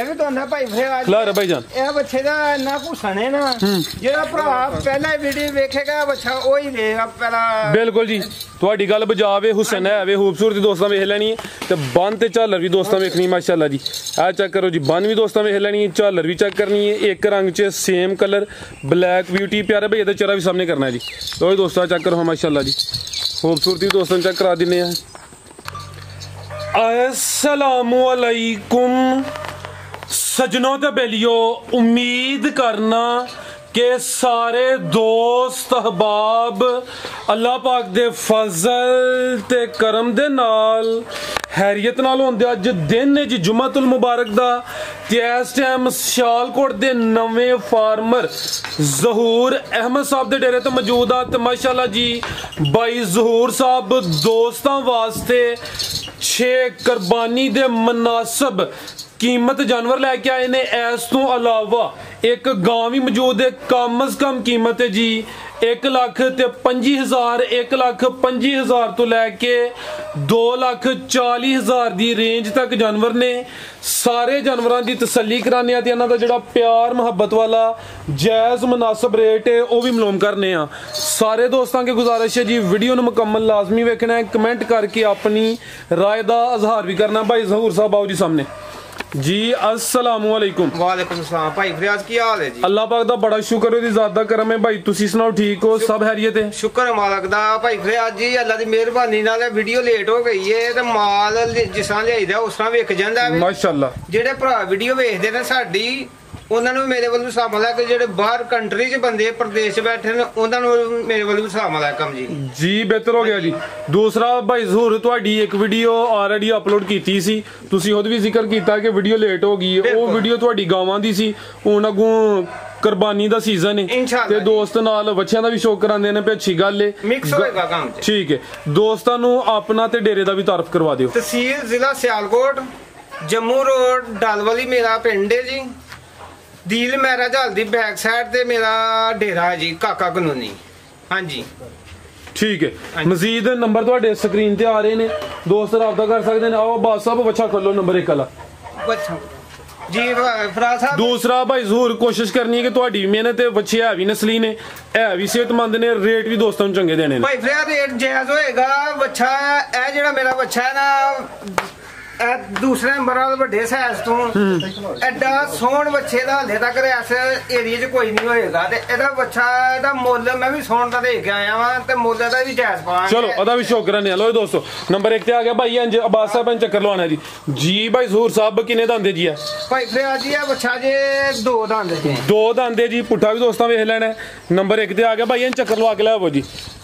भी तो ना भाई फिर खिलारे भाई जान ਇਹ ਬੱਚੇ ਦਾ ਨਾ ਘੁਸਣੇ ਨਾ ਜਿਹੜਾ ਭਰਾ ਪਹਿਲਾਂ ਵੀਡੀਓ ਵੇਖੇਗਾ ਬੱਚਾ ਉਹ ਹੀ ਲੇਗਾ ਪਹਿਲਾਂ ਬਿਲਕੁਲ ਜੀ ਤੁਹਾਡੀ ਗੱਲ ਬਜਾਵੇ ਹੁਸਨ ਹੈ ਵੇ ਖੂਬਸੂਰਤੀ ਦੋਸਤਾਂ ਵੇਖ ਲੈਣੀ ਹੈ ਤੇ ਬੰਨ ਤੇ ਝਾਲਰ ਵੀ ਦੋਸਤਾਂ ਵੇਖਣੀ ਮਾਸ਼ਾਅੱਲਾ ਜੀ ਆ ਚੈੱਕ ਕਰੋ ਜੀ ਬੰਨ ਵੀ ਦੋਸਤਾਂ ਵੇਖ ਲੈਣੀ ਹੈ ਝਾਲਰ ਵੀ ਚੈੱਕ ਕਰਨੀ ਹੈ ਇੱਕ ਰੰਗ 'ਚ ਸੇਮ ਕਲਰ ब्लैक ब्यूटी प्यारे भैया तो चेहरा भी सामने करना है जी तो दोस्तों चेक करो माशाल्लाह जी खूबसूरती दोस्तों चेक करा देने अस्सलामु अलैकुम सजनों ते बेलियो उम्मीद करना कि सारे दोस्त अहबाब अल्लाह पाक दे फजल ते करम दे नाल हैरियत नाल होंदे अज दिन है जी जुम्मतुल मुबारक दा ते इस टाइम सियालकोट दे नवें फार्मर ज़हूर अहमद साहब दे डेरे ते मौजूद आ ते माशाल्लाह जी भाई ज़हूर साहब दोस्तां वास्ते 6 कुर्बानी दे मुनासिब कीमत जानवर लैके आए ने इस तो अलावा एक गां भी मौजूद है कम अज कम कीमत है जी 1,25,000 1,25,000 तो लैके 2,40,000 दी रेंज तक जानवर ने सारे जानवरों की तसल्ली कराने ते इन्हां दा जिहड़ा प्यार मुहब्बत वाला जायज़ मुनासिब रेट है वह भी मालूम करने सारे दोस्तों की गुजारिश है जी वीडियो नूं मुकम्मल लाजमी वेखना है कमेंट करके अपनी राय का इजहार भी करना भाई ज़हूर साहब आओ जी सामने जी अस्सलामु अलैकुम वालेकुम सलाम भाई फरियाज की हाल है जी अल्लाह पाक दा बड़ा शुक्र है ज़ात दा करम है भाई तुसी सुनाओ ठीक हो सब हैरियत है शुक्र है मालक दा भाई फरियाज जी अल्लाह दी मेहरबानी नाल वीडियो लेट हो गई है ते माल जिस तरह लियाईदा उस तरह विक जांदा है माशाअल्लाह जेडे भरा वीडियो वेखदे ने साडी ਉਹਨਾਂ ਨੂੰ ਮੇਰੇ ਵੱਲੋਂ ਸਲਾਮ ਅਲੈਕਮ ਜਿਹੜੇ ਬਾਹਰ ਕੰਟਰੀ 'ਚ ਬੰਦੇ ਪ੍ਰਦੇਸ਼ ਬੈਠੇ ਨੇ ਉਹਨਾਂ ਨੂੰ ਮੇਰੇ ਵੱਲੋਂ ਸਲਾਮ ਅਲੈਕਮ ਜੀ ਜੀ ਬਿਹਤਰ ਹੋ ਗਿਆ ਜੀ ਦੂਸਰਾ ਭਾਈ ਜ਼ਹੂਰ ਤੁਹਾਡੀ ਇੱਕ ਵੀਡੀਓ ਆਲਰੇਡੀ ਅਪਲੋਡ ਕੀਤੀ ਸੀ ਤੁਸੀਂ ਉਹਦੇ ਵੀ ਜ਼ਿਕਰ ਕੀਤਾ ਕਿ ਵੀਡੀਓ ਲੇਟ ਹੋ ਗਈ ਉਹ ਵੀਡੀਓ ਤੁਹਾਡੀ ਗਾਵਾਂ ਦੀ ਸੀ ਹੁਣ ਅੱਗੋਂ ਕੁਰਬਾਨੀ ਦਾ ਸੀਜ਼ਨ ਹੈ ਤੇ ਦੋਸਤ ਨਾਲ ਬੱਚਿਆਂ ਦਾ ਵੀ ਸ਼ੌਕ ਕਰਾਉਂਦੇ ਨੇ ਤੇ ਅੱਛੀ ਗੱਲ ਹੈ ਮਿਕਸ ਹੋਏਗਾ ਕੰਮ ਠੀਕ ਹੈ ਦੋਸਤਾਂ ਨੂੰ ਆਪਣਾ ਤੇ ਡੇਰੇ ਦਾ ਵੀ ਤਾਰਫ ਕਰਵਾ ਦਿਓ ਤਹਿਸੀਲ ਜ਼ਿਲ੍ਹਾ ਸਿਆਲਕੋਟ ਜੰਮੂ ਰੋਡ ਡਲਵਾਲੀ ਮੇਰਾ ਪਿੰਡ ਹੈ ਜੀ दिल मेरा जल दी बैक साइड ते मेरा डेरा है जी काका कनूनी हाँ जी ठीक है मजीद नंबर तुहाडे स्क्रीन ते आ रहे ने दोस्त राबता कर सकते हैं आओ बास साहब बच्चा खोलो नंबर 1 वाला जी फराज साहब दूसरा भाई ज़हूर कोशिश करनी है कि तुहाडी मेहनत बच्चे है भी नस्ली ने है भी सेहतमंद ने रेट भी दोस्तों नूं चंगे देने भाई फराज रेट जायज़ होएगा बच्चा ए जेड़ा मेरा बच्चा है ना दूसरे नंबर ਵੱਡੇ ਸਾਈਜ਼ ਤੋਂ ਐਡਾ ਸੋਹਣ ਬੱਚੇ ਦਾ ਹਲੇ ਤੱਕ ਇਸ ਏਰੀਆ 'ਚ ਕੋਈ ਨਹੀਂ ਹੋਏਗਾ ਤੇ ਇਹਦਾ ਬੱਚਾ ਇਹਦਾ ਮੁੱਲ ਮੈਂ ਵੀ ਸੋਹਣ ਦਾ ਦੇਖ ਕੇ ਆਇਆ ਵਾਂ ਤੇ ਮੁੱਲ ਦਾ ਵੀ ਜਾਇਜ਼ ਪਾਵਾਂਗੇ ਚਲੋ ਉਹਦਾ ਵੀ ਸ਼ੌਕ ਕਰਨੇ ਲੋ ਦੋਸਤੋ ਨੰਬਰ 1 ਤੇ ਆ ਗਿਆ ਭਾਈ ਇੰਜ ਅਬਾਸ ਸਾਹਿਬ ਨੇ ਚੱਕਰ ਲਵਾਉਣਾ ਜੀ ਭਾਈ ਜ਼ਹੂਰ ਸਾਹਿਬ ਕਿੰਨੇ ਦੰਦੇ ਜੀ ਆ ਭਾਈ ਫਰਿਆਦ ਜੀ ਆ ਬੱਚਾ ਜੇ 2 ਦੰਦ ਜੀ 2 ਦੰਦੇ ਜੀ ਪੁੱਠਾ ਵੀ ਦੋਸਤਾਂ ਵੇਖ ਲੈਣਾ ਨੰਬਰ 1 ਤੇ ਆ ਗਿਆ ਭਾਈ ਇੰਜ ਚੱਕਰ ਲਵਾ ਕੇ ਲੈ ਆਵੋ ਜੀ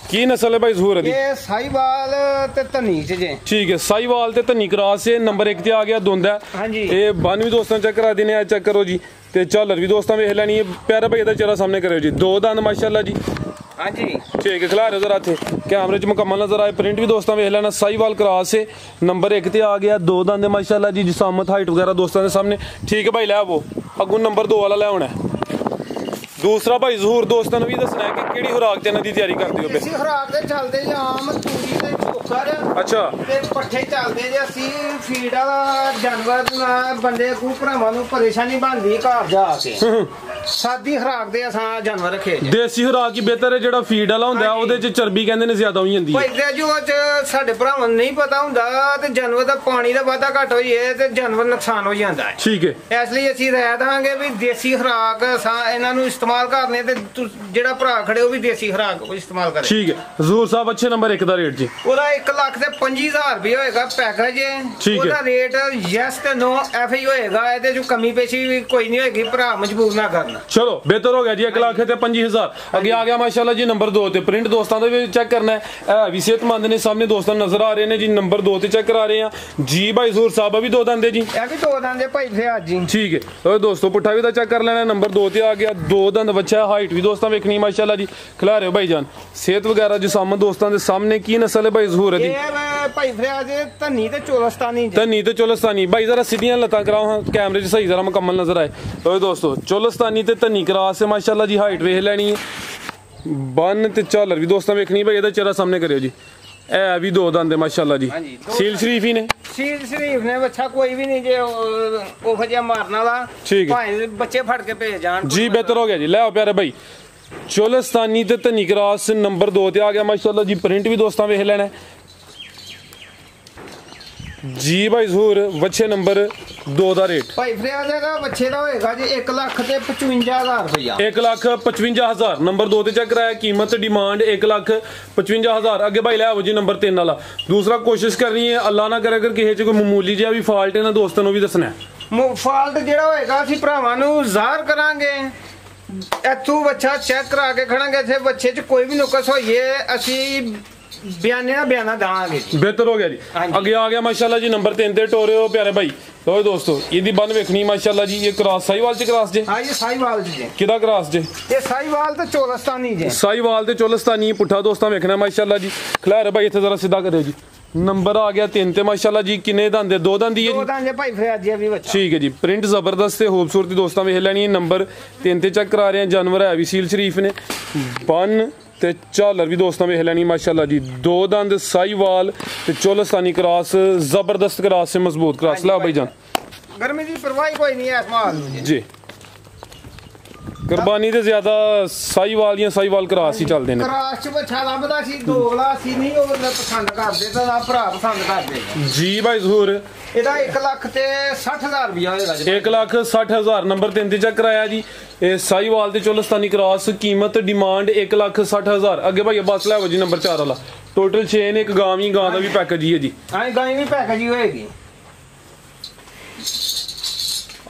की नस्ल है भाई ज़हूर दी ये साहिवाल ते तनीक जे ठीक है साहिवाल ते तनी क्रॉस है नंबर 1 ते आ गया दुंद है हां जी ये बन भी दोस्तों चेक करा देने चेक करो जी ते झालर भी दोस्तों वेख लेनी है प्यारा भाई दा चेहरा सामने करो जी 2 दंद माशाल्लाह जी हां जी ठीक है खिला रहे जरा थे कैमरे च मुकम्मल नजर आए प्रिंट भी दोस्तों वेख लेना साहिवाल क्रॉस है नंबर 1 ते आ गया 2 दंद माशाल्लाह जी जिसामत हाइट वगैरह दोस्तों के सामने ठीक है भाई ले वो अगू नंबर 2 वाला ले आना है दूसरा भाई ज़हूर दोस्तों ने भी दसना है कि केड़ी खुराक ते दी तैयारी करदे हो देसी खुराक ते चलदे जे आम तूरी ते चोकर अच्छा ते पट्ठे चलदे जे असि फीड वाला जानवर बंदे को भरावां नूं परेशानी बनदी घर जा के सादी खुराक दे असां जानवर रखे देसी खुराक ही बेहतर है जेड़ा फीड वाला हुंदा ओदे च चर्बी कहंदे ने ज्यादा होई जंदी है भाई जो च साडे भरावां नूं नहीं पता हुंदा ते जानवर दा पानी दा वाधा घट होई है ते जानवर नुकसान हो जांदा है ठीक है इसलिए असि राय दांगे भी देसी खुराक असां इन्हां नूं इस्तेमाल करने ते जेड़ा भरा खड़े ओ भी देसी खुराक इस्तेमाल करे ठीक है ज़हूर साहब अच्छे नंबर 1 दा रेट जी ओदा 1,25,000 रुपया होएगा पैकेज ठीक है ओदा रेट यस ते नो एफ ही होएगा एदे जो कमी पेशी भी कोई नहीं होएगी भरा मजबूर ना करना चलो बेहतर हो गया जी 1,25,000 आगे आ गया माशाल्लाह जी नंबर 2 ते प्रिंट दोस्तों दे चेक करना है भी सेहतमंद ने सामने दोस्तों नजर आ रहे ने जी नंबर 2 ते चेक करा रहे हैं जी भाई ज़हूर साहब भी 2 दंदे जी ए भी 2 दंदे भाई फरियाद जी ठीक है तो दोस्तों पुट्ठा भी चेक कर लेना नंबर 2 ते आ गया 2 दंद बच्चा हाइट भी दोस्तों वेखनी माशाल्लाह जी खिला रहे हो भाई जान सेहत वगैरह जिसामत दोस्तों के सामने की नस्ल है भाई ज़हूर दी भाई फरियाद तनी ते चोलस्तानी भाई जरा सीधियां लत्तां कराओ कैमरे च सही जरा मुकम्मल नजर आए तो दोस्तों चोलस्तानी ते तनी क्रॉस है माशाल्लाह जी हाइट वेख लेनी है बन ते झालर भी दोस्तों वेखनी भाई चेहरा सामने करियो जी ਇਹ ਵੀ ਦੋ ਦੰਦ ਮਾਸ਼ਾਅੱਲਾ ਜੀ ਹਾਂਜੀ, ਦੋ ਸੀਲ ਸ਼ਰੀਫ ਹੀ ਨੇ ਸੀਲ ਸ਼ਰੀਫ ਨੇ ਬੱਚਾ ਕੋਈ ਵੀ ਨਹੀਂ ਜੇ ਉਹ ਜਿਹਾ ਮਾਰਨ ਵਾਲਾ ਠੀਕ ਹੈ। ਭਾਵੇਂ ਬੱਚੇ ਫੜ ਕੇ ਭੇਜ ਜਾਣ ਜੀ ਬਿਹਤਰ ਹੋ ਗਿਆ ਜੀ। ਲੈ ਆਓ ਪਿਆਰੇ ਭਾਈ ਚੋਲਸਤਾਨੀ ਤੇ ਧਨੀ ਕਰਾਸ ਨੰਬਰ 2 ਤੇ ਆ ਗਿਆ ਮਾਸ਼ਾਅੱਲਾ ਜੀ। ਪ੍ਰਿੰਟ ਵੀ ਦੋਸਤਾਂ ਵੇਖ ਲੈਣਾ ਜੀ ਭਾਈ ਜ਼ਹੂਰ। ਵੱਛੇ ਨੰਬਰ 2 ਦਾ ਰੇਟ ਭਾਈ ਫਰਿਆਦ ਹੈਗਾ ਬੱਚੇ ਦਾ ਹੋਏਗਾ ਜੀ 1,55,000 ਰੁਪਇਆ। 1,55,000 ਨੰਬਰ 2 ਤੇ ਚੈੱਕ ਕਰਾਇਆ। ਕੀਮਤ ਡਿਮਾਂਡ 1,55,000। ਅੱਗੇ ਭਾਈ ਲੈ ਆਓ ਜੀ ਨੰਬਰ 3 ਵਾਲਾ। ਦੂਸਰਾ ਕੋਸ਼ਿਸ਼ ਕਰਨੀ ਹੈ ਅੱਲਾ ਨਾ ਕਰੇ ਅਗਰ ਕਿਸੇ ਚ ਕੋਈ ਮਾਮੂਲੀ ਜਿਹਾ ਵੀ ਫਾਲਟ ਇਹਨਾਂ ਦੋਸਤਾਂ ਨੂੰ ਵੀ ਦੱਸਣਾ ਹੈ। ਫਾਲਟ ਜਿਹੜਾ ਹੋਏਗਾ ਅਸੀਂ ਭਰਾਵਾਂ ਨੂੰ ਜ਼ਾਹਰ ਕਰਾਂਗੇ। ਇੱਥੋਂ ਬੱਚਾ ਚੈੱਕ ਕਰਾ ਕੇ ਖੜਾਂਗੇ। ਇੱਥੇ ਬੱਚੇ 'ਚ ਕੋਈ ਵੀ ਨੁਕਸ ਹੋਈਏ ਅਸੀਂ ਬਿਆਨਾ ਦਾਂਗੇ। ਬਿਹਤਰ ਹੋ ਗਿਆ ਜੀ। ਅੱਗੇ ਆ ਗਿਆ ਮਾਸ਼ਾਅੱਲਾ ਜੀ ਨੰਬਰ 3 ਤੇ ਟੋਰਿਓ ਪਿਆਰੇ ਭਾਈ। ਲੋ ਦੋਸਤੋ ਇਹਦੀ ਬੰਨ ਵੇਖਣੀ ਮਾਸ਼ਾਅੱਲਾ ਜੀ। ਇਹ ਕਰਾਸ ਸਾਈਵਾਲ ਚ ਕਰਾਸ ਜੇ। ਹਾਂ ਇਹ ਸਾਈਵਾਲ ਜੀ। ਕਿਹਦਾ ਕਰਾਸ ਜੇ? ਇਹ ਸਾਈਵਾਲ ਤੇ ਚੋਲਸਤਾਨੀ ਜੇ। ਸਾਈਵਾਲ ਤੇ ਚੋਲਸਤਾਨੀ ਪੁੱਠਾ ਦੋਸਤਾਂ ਵੇਖਣਾ ਮਾਸ਼ਾਅੱਲਾ ਜੀ। ਖਿਲਾਰ ਭਾਈ ਇੱਥੇ ਜ਼ਰਾ ਸਿੱਧਾ ਕਰਿਓ ਜੀ। ਨੰਬਰ ਆ ਗਿਆ 3 ਤੇ ਮਾਸ਼ਾਅੱਲਾ ਜੀ। ਕਿੰਨੇ ਦੰਦ ਦੇ? 2 ਦੰਦ ਹੀ ਹੈ ਜੀ। 2 ਦੰਦ ਭਾਈ ਫਰਿਆਦ ਜੀ ਵੀ ਬੱਚਾ। ਠੀਕ ਹੈ ਜੀ। ਪ੍ਰਿੰਟ ਜ਼ਬਰਦਸਤ ਤੇ ਖੂਬਸੂਰਤੀ ਦੋਸਤਾਂ ਵੇਖ ਲੈਣੀ ਹੈ। ਨੰਬਰ 3 ਤੇ ਚੈੱਕ ਕਰਾ ਰਹੇ ਹਾਂ। ਜਾਨਵਰ ਹੈ ਵੀ ਸੀਲ ਸ਼ਰੀਫ ਨੇ। ਬੰਨ ਤੇ ਝਾਲਰ ਵੀ ਦੋਸਤਾਂ ਵੇਖ ਲੈਣੀ ਮਾਸ਼ਾਅੱਲਾ ਜੀ। 2 ਦੰਦ ਸਾਈਵਾਲ ਤੇ ਚੋਲਸਤਾਨੀ ਕਰਾਸ ਜ਼ਬਰਦਸਤ ਕਰਾਸ से मजबूत ਕਰਾਸ। ला भाई जान गर्मी की परवाह कोई नहीं है माल जी। ਕੁਰਬਾਨੀ ਤੇ ਜ਼ਿਆਦਾ ਸਾਈਵਾਲ ਜਾਂ ਸਾਈਵਾਲ ਕਰਾਸ ਹੀ ਚੱਲਦੇ ਨੇ। ਕਰਾਸ ਚ ਬੱਚਾ ਲੱਭਦਾ ਸੀ ਦੋਗਲਾ ਸੀ ਨਹੀਂ ਉਹ ਪਸੰਦ ਕਰਦੇ ਤਾਂ ਆ ਭਰਾ ਪਸੰਦ ਕਰਦੇ ਜੀ ਭਾਈ ਜ਼ਹੂਰ। ਇਹਦਾ 1,60,000 ਰੁਪਇਆ ਹੋਏਗਾ ਜੀ। 1,60,000 ਨੰਬਰ 3 ਤੇ ਚੈੱਕ ਕਰਾਇਆ ਜੀ। ਇਹ ਸਾਈਵਾਲ ਤੇ ਚੋਲਸਤਾਨੀ ਕਰਾਸ ਕੀਮਤ ਡਿਮਾਂਡ 1,60,000। ਅੱਗੇ ਭਾਈ ਬਸ ਲੈ ਆਓ ਜੀ ਨੰਬਰ 4 ਵਾਲਾ। ਟੋਟਲ 6 ਨੇ। ਇੱਕ ਗਾਂ ਦਾ ਵੀ ਪੈਕੇਜ ਹੀ ਹੈ ਜੀ। ਹਾਂ ਗਾਂ ਵੀ ਪੈਕੇਜ ਹੀ ਹੋਏਗੀ।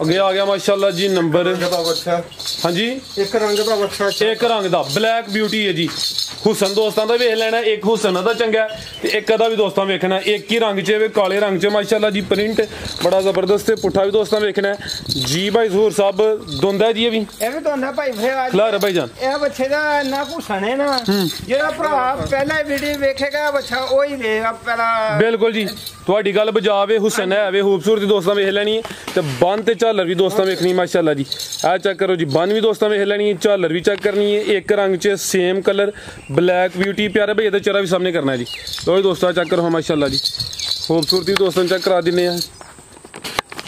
ਅੱਗੇ ਆ ਗਿਆ ਮਾਸ਼ਾਅੱਲਾ ਜੀ ਨੰਬਰ हाँ जी एक रंग ਦਾ ਬੱਚਾ। ਇੱਕ ਰੰਗ ਦਾ ਬਲੈਕ ਬਿਊਟੀ ਹੈ ਜੀ। ਹੁਸਨ ਦੋਸਤਾਂ ਦਾ ਵੇਖ ਲੈਣਾ। ਇੱਕ ਹੁਸਨ ਦਾ ਚੰਗਾ ਤੇ ਇੱਕ ਦਾ ਵੀ ਦੋਸਤਾਂ ਵੇਖਣਾ। ਇੱਕ ਹੀ ਰੰਗ 'ਚ ਵੇ ਕਾਲੇ ਰੰਗ 'ਚ ਮਾਸ਼ਾਅੱਲਾ ਜੀ। ਪ੍ਰਿੰਟ ਬੜਾ ਜ਼ਬਰਦਸਤ ਤੇ ਪੁੱਠਾ ਵੀ ਦੋਸਤਾਂ ਵੇਖਣਾ ਜੀ। ਭਾਈ ਜ਼ਹੂਰ ਸਾਹਿਬ ਦੁੰਦਾ ਜੀ ਇਹ ਵੀ ਦੁੰਦਾ ਭਾਈ ਫਰਿਆਦ ਖਿਲਾਰ ਭਾਈ ਜਾਨ। ਇਹ ਬੱਚੇ ਦਾ ਇੰਨਾ ਹੁਸਨ ਹੈ ਨਾ ਜਿਹੜਾ ਭਰਾ ਪਹਿਲਾਂ ਵੀਡੀਓ ਵੇਖੇਗਾ ਬੱਚਾ ਉਹ ਹੀ ਲੇਗਾ ਪਹਿਲਾਂ। ਬਿਲਕੁਲ ਜੀ ਤੁਹਾਡੀ ਗੱਲ ਬਜਾਵੇ। ਹੁਸਨ ਹੈ ਵੇ ਖੂਬਸੂਰਤੀ ਦੋਸਤਾਂ ਵੇਖ ਲੈਣੀ ਤੇ ਬੰਨ ਤੇ ਝਾਲਰ ਵੀ ਦੋਸਤਾਂ ਵੇਖਣੀ ਮਾਸ਼ਾਅੱਲਾ ਜੀ। ਆ ਚੈੱਕ ਕਰੋ ਜੀ। ਬੰਨ ਵੀ ਦੋਸਤਾਂ ਵੇਖ ਲੈਣੀ ਹੈ। ਝਾਲਰ ਵੀ ਚੈੱਕ ਕਰਨੀ ਹੈ। ਇੱਕ ਰੰਗ 'ਚ ਸੇਮ ਕਲਰ ਬਲੈਕ ਬਿਊਟੀ ਪਿਆਰੇ ਭਈ। ਇਹਦਾ ਚਿਹਰਾ ਵੀ ਸਾਹਮਣੇ ਕਰਨਾ ਹੈ ਜੀ। ਲੋ ਦੋਸਤਾਂ ਚੈੱਕ ਕਰੋ ਮਾਸ਼ਾਅੱਲਾ ਜੀ। ਖੂਬਸੂਰਤੀ ਦੋਸਤਾਂ ਚੈੱਕ ਕਰਾ ਦਿੰਨੇ ਆ।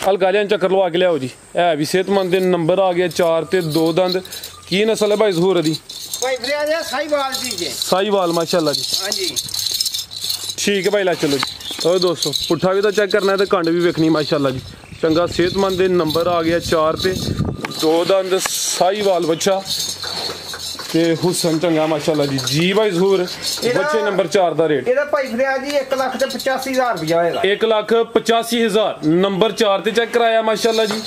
ਹਲਕਾ ਚੱਕਰ ਲਵਾ ਕੇ ਲਿਆਓ ਜੀ। ਇਹ ਵੀ ਸਿਹਤਮੰਦ ਦੇ ਨੰਬਰ ਆ ਗਿਆ 4 ਤੇ 2 ਦੰਦ। ਕੀ ਨਸਲ ਹੈ ਭਾਈ ਜ਼ਹੂਰ ਦੀ? ਭਾਈ ਫਰਿਆਦ ਸਾਈਵਾਲ ਦੀ ਜੀ। ਸਾਈਵਾਲ ਮਾਸ਼ਾਅੱਲਾ ਜੀ। ਹਾਂਜੀ ਠੀਕ ਹੈ ਭਾਈ ਲੈ ਚਲੋ ਜੀ। ਲੋ ਦੋਸਤੋ ਪੁੱਠਾ ਵੀ ਤਾਂ ਚੈੱਕ ਕਰਨਾ ਤੇ ਕੰਡ ਵੀ ਵੇਖਣੀ ਮਾਸ਼ਾਅੱਲਾ ਜੀ। ਚੰਗਾ ਸਿਹਤਮੰਦ ਦੇ ਨੰਬਰ ਆ ਗਿਆ 4 ਤੇ 2 ਦੰਦ ਸਾਈਵਾਲ ਬੱਚਾ ਤੇ ਹੁਸਨ ਚੰਗਾ ਮਾਸ਼ਾਅੱਲਾ ਜੀ। ਜੀ ਭਾਈ ਜ਼ਹੂਰ। ਬੱਚੇ ਨੰਬਰ 4 ਦਾ ਰੇਟ ਇਹਦਾ ਭਾਈ ਫਰਿਆਦ ਜੀ 1,85,000 ਰੁਪਇਆ ਹੋਏਗਾ। 1,85,000 ਨੰਬਰ 4 ਤੇ ਚੈੱਕ ਕਰਾਇਆ ਮਾਸ਼ਾਅੱਲਾ ਜੀ।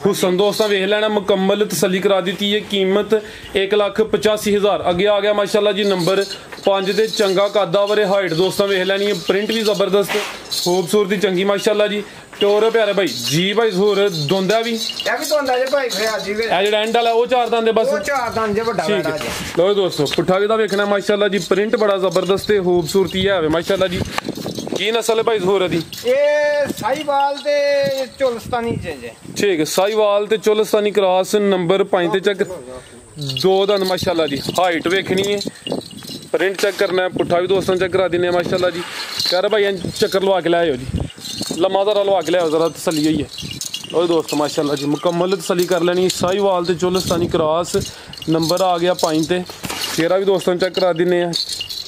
ਹੁਸਨ ਦੋਸਤਾਂ ਵੇਖ ਲੈਣਾ ਮੁਕੰਮਲ ਤਸੱਲੀ ਕਰਾ ਦਿੱਤੀ ਹੈ। ਕੀਮਤ 1,85,000। ਅੱਗੇ ਆ ਗਿਆ ਮਾਸ਼ਾਅੱਲਾ ਜੀ ਨੰਬਰ 5 ਤੇ ਚੰਗਾ ਕਾਦਾ ਵਰੇ ਹਾਈਟ ਦੋਸਤਾਂ ਵੇਖ ਲੈਣੀ ਹੈ। ਪ੍ਰਿੰਟ ਵੀ ਜ਼ਬਰਦਸਤ ਖੂਬਸੂਰਤੀ ਚੰਗੀ ਮਾਸ਼ਾਅੱਲਾ ਜੀ। ਟੋਰ ਪਿਆਰੇ ਭਾਈ ਜੀ ਭਾਈ ਜ਼ਹੂਰ ਦੁੰਦਾ ਵੀ ਇਹ ਵੀ ਦੁੰਦਾ ਜੇ ਭਾਈ ਫਰਿਆਦ ਜੀ। ਇਹ ਜਿਹੜਾ ਐਂਡ ਵਾਲਾ ਉਹ 4 ਦੰਦ ਦੇ ਬਸ। ਉਹ 4 ਦੰਦ ਜੇ ਵੱਡਾ ਠੀਕ ਹੈ। ਲੋ ਦੋਸਤੋ ਪੁੱਠਾ ਵੀ ਤਾਂ ਵੇਖਣਾ ਮਾਸ਼ਾਅੱਲਾ ਜੀ। ਪ੍ਰਿੰਟ ਬੜਾ ਜ਼ਬਰਦਸਤ ਤੇ ਖੂਬਸੂਰਤੀ ਹੈ ਮਾਸ਼ਾਅੱਲਾ ਜੀ। ਕੀ ਨਸਲ ਹੈ ਭਾਈ ਜ਼ਹੂਰ ਦੀ? ਇਹ ਸਾਈਵਾਲ ਤੇ ਚੋਲਸਤਾਨੀ ਜੇ। ਠੀਕ ਹੈ। ਸਾਈਵਾਲ ਤੇ ਚੋਲਸਤਾਨੀ ਕਰਾਸ ਨੰਬਰ 5 ਤੇ ਚੱਕ 2 ਦੰਦ ਮਾਸ਼ਾਅੱਲਾ ਜੀ। ਹਾਈਟ ਵੇਖਣੀ ਹੈ। ਪ੍ਰਿੰਟ ਚੈੱਕ ਕਰਨਾ ਹੈ। ਪੁੱਠਾ ਵੀ ਦੋਸਤਾਂ ਚੈੱਕ ਕਰਾ ਦਿੰਨੇ ਮਾਸ਼ਾਅੱਲਾ ਜੀ। ਕਰ ਭਾਈ ਚੱਕਰ ਲਵਾ ਕੇ ਲਿਆਓ ਜੀ। ਲੰਮਾ ਜ਼ਰਾ ਲਵਾ ਕੇ ਲਿਆਓ ਜ਼ਰਾ ਤਸੱਲੀ ਹੋਈ ਹੈ। ਉਹ ਦੋਸਤ ਮਾਸ਼ਾਅੱਲਾ ਜੀ ਮੁਕੰਮਲ ਤਸੱਲੀ ਕਰ ਲੈਣੀ। ਸਾਈਵਾਲ ਤੇ ਚੋਲਸਤਾਨੀ ਕਰਾਸ ਨੰਬਰ ਆ ਗਿਆ 5 ਤੇ। ਚਿਹਰਾ ਵੀ ਦੋਸਤਾਂ ਚੈੱਕ ਕਰਾ ਦਿੰਨੇ ਆ।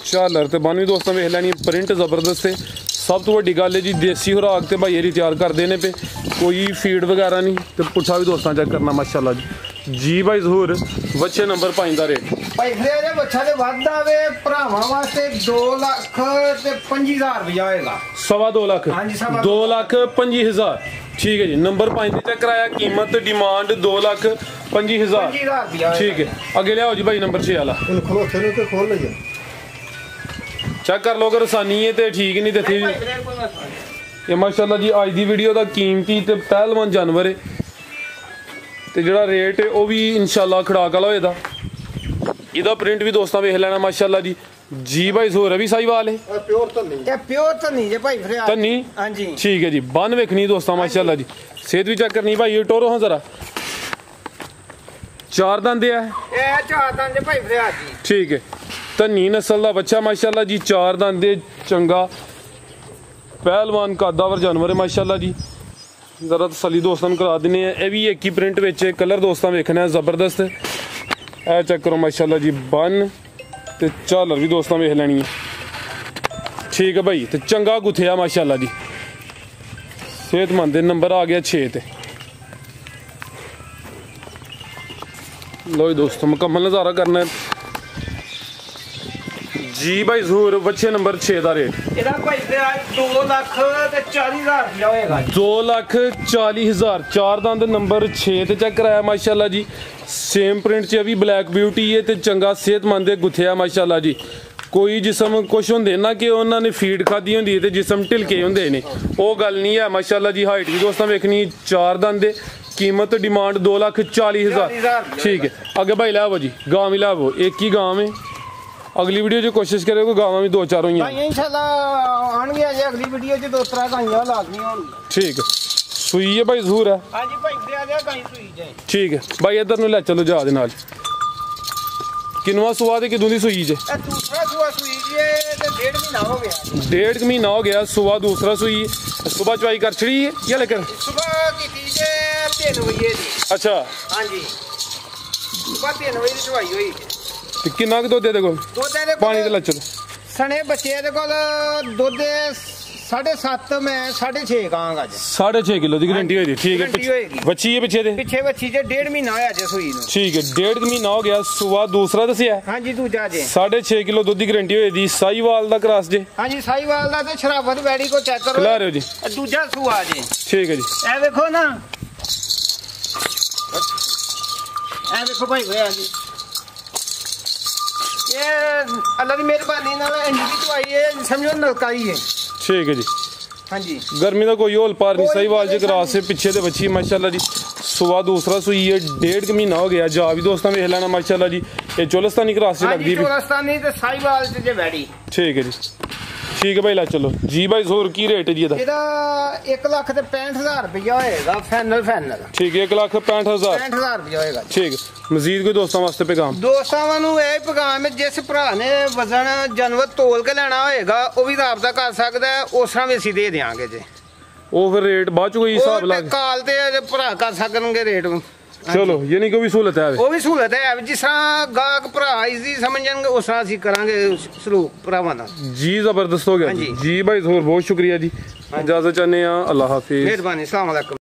ਝਾਲਰ ਤੇ ਬੰਨ ਵੀ ਦੋਸਤਾਂ ਵੇਖ ਲੈਣੀ। ਪ੍ਰਿੰਟ ਜ਼ਬਰਦਸਤ ਹੈ। ਸਭ ਤੋਂ ਵੱਡੀ ਗੱਲ ਹੈ ਜੀ ਦੇਸੀ ਖੁਰਾਕ ਤੇ ਭਾਈ ਇਹਦੀ ਤਿਆਰ ਕਰਦੇ ਨੇ ਪਏ। ਕੋਈ ਫੀਡ ਵਗੈਰਾ ਨਹੀਂ ਤੇ ਪੁੱਠਾ ਵੀ ਦੋਸਤਾਂ ਚੈੱਕ ਕਰਨਾ ਮਾਸ਼ਾਅੱਲਾ ਜੀ। ਜੀ ਭਾਈ ਜ਼ਹੂਰ ਬੱਚੇ ਨੰਬਰ 5 ਦਾ ਰੇਟ ਭਾਈ ਫਰਿਆਦ ਬੱਚਾ ਦੇ ਵੱਧ ਆਵੇ ਭਰਾਵਾਂ ਵਾਸਤੇ 2,25,000 ਰੁਪਇਆ ਹੋਏਗਾ। 2.25 ਲੱਖ। ਹਾਂਜੀ 2,25,000। ਠੀਕ ਹੈ ਜੀ। ਨੰਬਰ 5 ਤੇ ਚੈੱਕ ਕਰਾਇਆ। ਕੀਮਤ ਡਿਮਾਂਡ 2,25,000। ਠੀਕ ਹੈ। ਅੱਗੇ ਲਿਆਓ ਜੀ ਭਾਈ ਨੰਬਰ 6 ਵਾਲਾ। ਖੋਲ ਲਈਏ ਚੈੱਕ ਕਰ ਲੋ। ਅਗਰ ਆਸਾਨੀ ਹੈ ਤੇ ਠੀਕ ਨਹੀਂ ਤੇ ਇਹ ਮਾਸ਼ਾਅੱਲਾ ਜੀ ਅੱਜ ਦੀ ਵੀਡੀਓ ਦਾ ਕੀਮਤੀ ਤੇ ਪਹਿਲਵਾਨ ਜਾਨਵਰ ਹੈ ਤੇ ਜਿਹੜਾ ਰੇਟ ਹੈ ਉਹ ਵੀ ਇਨਸ਼ਾਅੱਲਾ ਖੜਾਕ ਵਾਲਾ ਹੋਏਗਾ। ਇਹਦਾ ਪ੍ਰਿੰਟ ਵੀ ਦੋਸਤਾਂ ਵੇਖ ਲੈਣਾ ਮਾਸ਼ਾਅੱਲਾ ਜੀ। ਜੀ ਭਾਈ ਜ਼ਹੂਰ ਵੀ ਸਾਈਵਾਲ ਹੈ। ਪਿਓਰ ਧੰਨੀ ਜੇ ਭਾਈ ਫਰਿਆਦ। ਧੰਨੀ ਹਾਂਜੀ ਠੀਕ ਹੈ ਜੀ। ਬੰਨ ਵੇਖਣੀ ਦੋਸਤਾਂ ਮਾਸ਼ਾਅੱਲਾ ਜੀ। ਸਿਹਤ ਵੀ ਚੈੱਕ ਕਰਨੀ ਭਾਈ। ਟੋਰੋ ਹਾਂ ਜ਼ਰਾ। 4 ਦੰਦ ਹੈ। ਇਹ 4 ਦੰਦ ਜੇ ਭਾਈ ਫਰਿਆਦ ਜੀ। ਠੀਕ ਹੈ। ਧੰਨੀ ਨਸਲ ਦਾ ਬੱਚਾ ਮਾਸ਼ਾਅੱਲਾ ਜੀ। 4 ਦੰਦ ਦੇ चंगा पहलवान कादावर जानवर है माशाल्लाह जी। जरा तसली दोस्तों करा देने ये भी एक ही प्रिंट विच कलर दोस्तों वेखना जबरदस्त है। चेक करो माशाल्लाह जी बन ते झालर भी दोस्तों वेख लैनी है। ठीक है भाई तो चंगा गुथेया माशाल्लाह जी। सेहतमंद नंबर आ गया 6 ते। लो जी दोस्तों मुकम्मल नज़ारा करना है जी भाई जहूर बच्चे नंबर 6 का रेट ਇਹਦਾ ਭਾਈ ਤੇ 2,40,000 ਰੁਪਇਆ ਹੋਏਗਾ। 2,40,000 चार दंद नंबर 6 ते चेक कराया माशाल्लाह जी। सेम प्रिंट च भी ब्लैक ब्यूटी है ते चंगा सेहतमंद गुथेया माशाल्लाह जी। कोई जिसम कुछ होंगे ना कि उन्होंने फीड खाधी होंगी तो जिसम ढिलके होंगे ने वो गल नहीं है माशाल्लाह जी। हाइट भी दोस्तों वेखनी 4 दंद कीमत डिमांड 2,40,000 ठीक है। अगे भाई लाओ जी गांव भी लाओ एक ही गांव है। अगली वीडियो जो कोशिश करें गावां भी 2-4 हुई इंशाल्लाह आनगे अजे अगली वीडियो च 2-3 गाइयां लाजमी होणगी। ठीक है सूई है भाई जहूर है। हां जी भाई दे आ गाई सूई जे ठीक है भाई इधर नु ले चलो जा दे नाल किनवा सुआ दे किदों दी सूई जे दूसरा सुआ सूई जे ते 1.5 महीना हो गया। 1.5 महीना हो गया सुआ दूसरा सूई सुबह चवाई कर छड़ी है या लेकर सुबह की जे 3 बजे दी। अच्छा हां जी सुबह 3 बजे दी चवाई होई ते किन्ना क दुध दे कोल पानी ते ले चलो सने बच्चे दे कोल दुध 7.5 मैं 6.5 कहांगा जी। 6.5 किलो की गारंटी होई। ठीक है बच्ची है पीछे दे पीछे बच्ची जे 1.5 महीना होया जे सूई नु। ठीक है 1.5 महीना हो गया सुबह दूसरा दसिया। हां जी दूजा जे 6.5 किलो दूध की गारंटी होई दी। साहीवाल दा क्रॉस जे। हां जी साहीवाल दा ते शराफत वैड़ी को चेक करो खिला रहे हो जी दूजा सुआ जे। ठीक है जी ए देखो ना ए देखो भाई होया जी ये अल्लाह की मेहरबानी नाल इंजरी दवाई है समझो नलकाई है। ठीक है जी हाँ जी गर्मी का कोई होल पार नहीं। सही वाल क्रॉस से पीछे ते बच्ची माशाल्लाह जी। सुबह दूसरा सुई है 1.5 महीना हो गया। जा भी दोस्तों वेख लेना माशाल्लाह जी। ये चोलस्तानी क्रॉस से लगदी है चोलस्तानी ते साहीवाल ते जे वैड़ी। ठीक है जी ठीक है भाई ला चलो जी भाई जोर की रेट है जी ਇਹਦਾ 1,65,000 रुपया होएगा फाइनल। ठीक है 1,65,000 रुपया होएगा। ठीक है मजीद कोई दोस्तों वास्ते पैगाम दोस्तां ਨੂੰ ਇਹ ਪੈਗਾਮ ਜਿਸ ਭਰਾ ਨੇ ਵਜ਼ਨ ਜਾਨਵਰ ਤੋਲ ਕੇ ਲੈਣਾ ਹੋਏਗਾ ਉਹ ਵੀ ਰਾਬਤਾ ਕਰ ਸਕਦਾ ਹੈ। ਉਸ ਤਰ੍ਹਾਂ ਵੀ ਅਸੀਂ ਦੇ ਦੇਵਾਂਗੇ ਜੀ। ਉਹ ਫਿਰ ਰੇਟ ਬਾਅਦ ਚ ਕੋਈ ਹਿਸਾਬ ਲਾ ਕਾਲ ਤੇ ਭਰਾ ਕਰ ਸਕਣਗੇ ਰੇਟ। चलो यानी कि भी सहूलत है वो भी सहूलत है जिस तरह गाहक भरा इजी समझेंगे उस तरह ਅਸੀਂ ਕਰਾਂਗੇ ਸਲੂਕ ਭਰਾਵਾਂ ਦਾ जी जबरदस्त हो गया जी भाई जोर बहुत शुक्रिया जी इजाजत चाहते हैं अल्लाह हाफिज मेहरबानी अस्सलाम वालेकुम।